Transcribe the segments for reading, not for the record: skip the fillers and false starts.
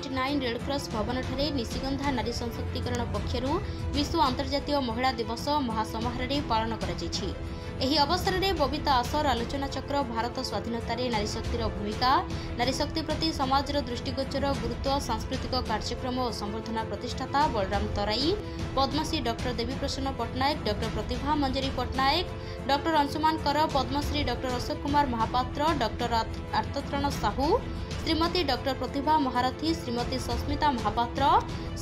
.9 Red Cross भवन ठारे निशिगंधा नारी सशक्तिकरण पक्षरु विश्व अंतर्जातीय महिला दिवस महासमारोह पालन करा। एही अवसर में बबिता आसर आलोचना चक्र भारत स्वाधीनता नारी शक्तिर भूमिका नारी शक्ति प्रति समाज दृष्टिगोचर गुरुत्व सांस्कृतिक कार्यक्रम और संवर्धना प्रतिष्ठाता Balram Tarai Padmashri doctor Devi Prasanna Pattnaik doctor Pratibha Manjari Pattnaik doctor Anshuman Kar Padmashri doctor Ashok Kumar Mahapatra doctor Artatrana Sahu Shrimati doctor Pratibha Maharathi Shrimati Sasmita Mahapatra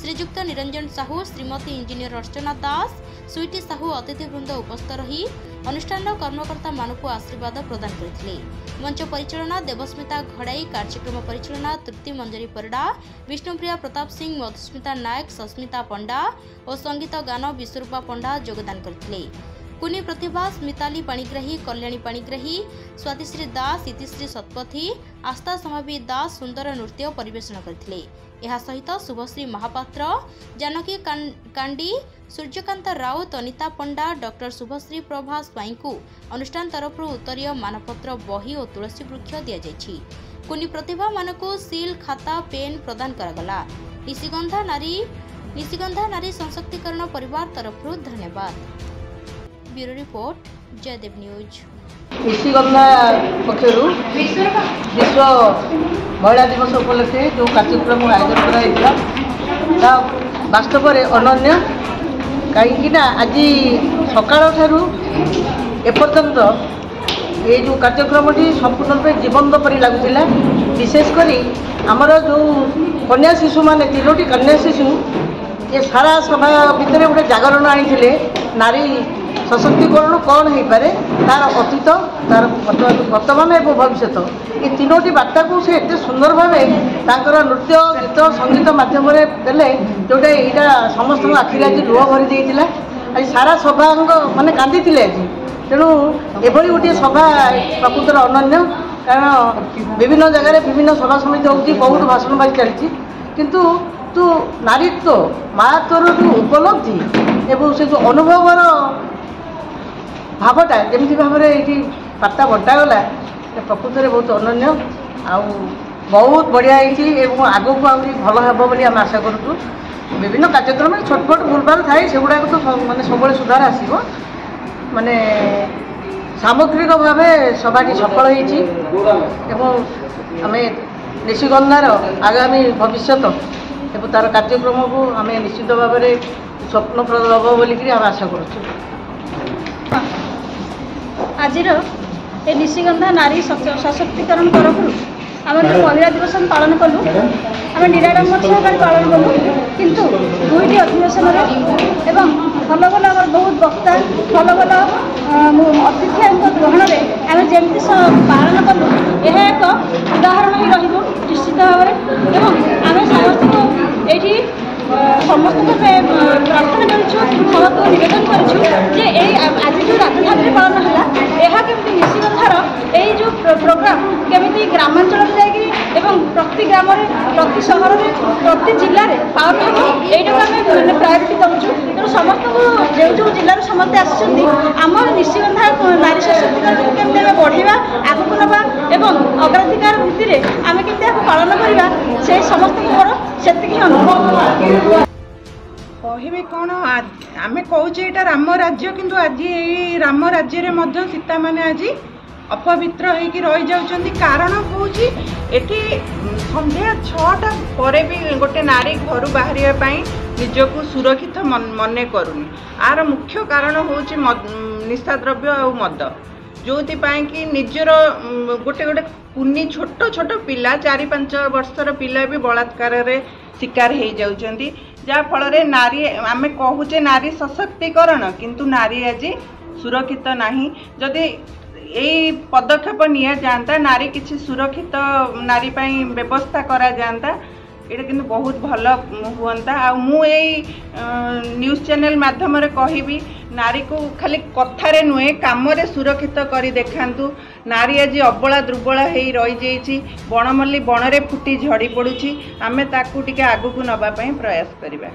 Shriyukta Niranjan Sahu Shrimati engineer Archana Das Sweety Sahu अतिथिवृंद उपस्थित रही अनुष्ठान कर्मकर्ता मानक आशीर्वाद प्रदान करथिले। मंच परिचालना देवस्मिता घड़ाई कार्यक्रम परिचालना तृप्ति मंजरी परिडा विष्णुप्रिया प्रताप सिंह मधुस्मिता नायक सस्मिता पंडा और संगीत गान विश्वरूपा पंडा योगदान करथिले। कुनी प्रतिभा स्मिताली पाणिग्राही कल्याणी पाणिग्राही स्वातिश्री दास इतिश्री सतपथी आस्था समावी दास सुंदर नृत्य परिवेषण करथिले। यह सहित शुभश्री महापात्र जानकी कांडी सूर्यकांत राउत अनिता पंडा डॉक्टर शुभश्री प्रभा स्वाई को अनुष्ठान तरफ उत्तरीय मानपत्र बही और तुलसी वृक्ष दि जाइछि। कुनी प्रतिभा मानकु सील खाता पेन प्रदान करागला। निशिगंधा नारी सशक्तिकरण परिवार तरफ धन्यवाद। Bureau report Jaydev news. Nishigandha पक्षरु विश्व महिला दिवस उपलक्षे जो कार्यक्रम आयोजन करा वास्तव में अनन्य कहीं आज सकाल ठारू एपर्यंत ये जो कार्यक्रम संपूर्ण रूपे जीवंत परि लगुला। विशेषकर आमर जो कन्या शिशु मान 3टी कन्या शिशु ये सारा सभा भितर गोटे जागरण आनी नारी सशक्तिकरण कौन हो पारे तार अतीत तार वर्तमान और भविष्य ये 3टी बार्ता को से एत सुंदर भाव नृत्य गीत संगीत मध्यम देले जोटा यहाँ समस्त आखिरी आज लुह भरी देता। आज सारा सभा माने कांदी आज तेणु एभली गोटे सभा प्रकृतर अनन्य कारण विभिन्न जगह विभिन्न सभा समिति होती बहुत भाषण बाजी चलती किंतु तू नारीत्व मातोर जो उपलब्धि एवं से जो अनुभवर भावटा जमी भाव में बार्ता बंटागला प्रकृत में बहुत अनन्य आउ बहुत बढ़िया आग को आहरी भल हे बोली आम आशा करूँ। विभिन्न कार्यक्रम छोटपट भूलभाल थाए से गुड़ाक तो मानते सब सुधार आसो माने सामग्रिक भाव सभाटी सफल होमें निशिगंधार आगामी भविष्य एवं तार कार्यक्रम को आम निश्चित भाव में स्वप्नप्रद हम बोलिक आम आशा करूँ। आज निशिगंधा नारी सशक्तिकरण तरफ आम जो महिला दिवस पालन कलु आम निराडम्बर सहकार पालन कलु किंतु 2टी अधिवेशन एवं भल भल बहुत वक्ता भल भल अतिथि ग्रहण में आम जमी पालन कलु यह एक उदाहरण ही रही निश्चित भाव में आम समस्त को ये समस्त प्रार्थना करूँ निवेदन करूँ आज जो राजधानी पालन है यह केमती निशिगंधार यही जो प्रोग्राम केमी ग्रामांचल एवं प्रति ग्राम प्रति सहर में प्रति जिले में पालन हम यहीटा आम प्रायोरिटी करूँ। तेणु समस्त को जो जिलार समस्ते आम निशिगंधा नारी सशक्तिकरण को केमती बढ़ेगा आगक नवा एवं अग्राधिकार भित्ति आम केमती पालन करवा से समस्त मोर से अनुभव कहे कौन आम कहे यहाँ राम राज्य किंतु आज ये राम राज्य में सीता मैंने आज अपवित्र होकर रही जाउछंती। कारण हूँ एटी संध्या 6टा पर भी गोटे नारी घर बाहर निजक सुरक्षित मने करूनी। आर मुख्य कारण हूँ निशा द्रव्य और मद जो कि निजर गोटे गोटे कुनी छोट छोट पिला 4-5 वर्षर पिला भी बलात्कार शिकार हो जाउछंती जहाँ फल नारी आम कहूचे नारी सशक्तिकरण किंतु नारी आज सुरक्षित नहीं। जदि यही पदक्षेप निया जाता नारी किसी सुरक्षित नारी पाई व्यवस्था करा जाता ये किंतु बहुत भल हुआ। आ मु न्यूज़ चैनल माध्यम कहबी नारी को खाली कथारे नुहे काम सुरक्षित कर देखांतु। नारी आज अबला दुर्बला हो रही जाइए बनमल्ली बनरे फुटी झड़ी पड़ुछि आमे ताकू टिके आगकू नबा पई प्रयास करिबा।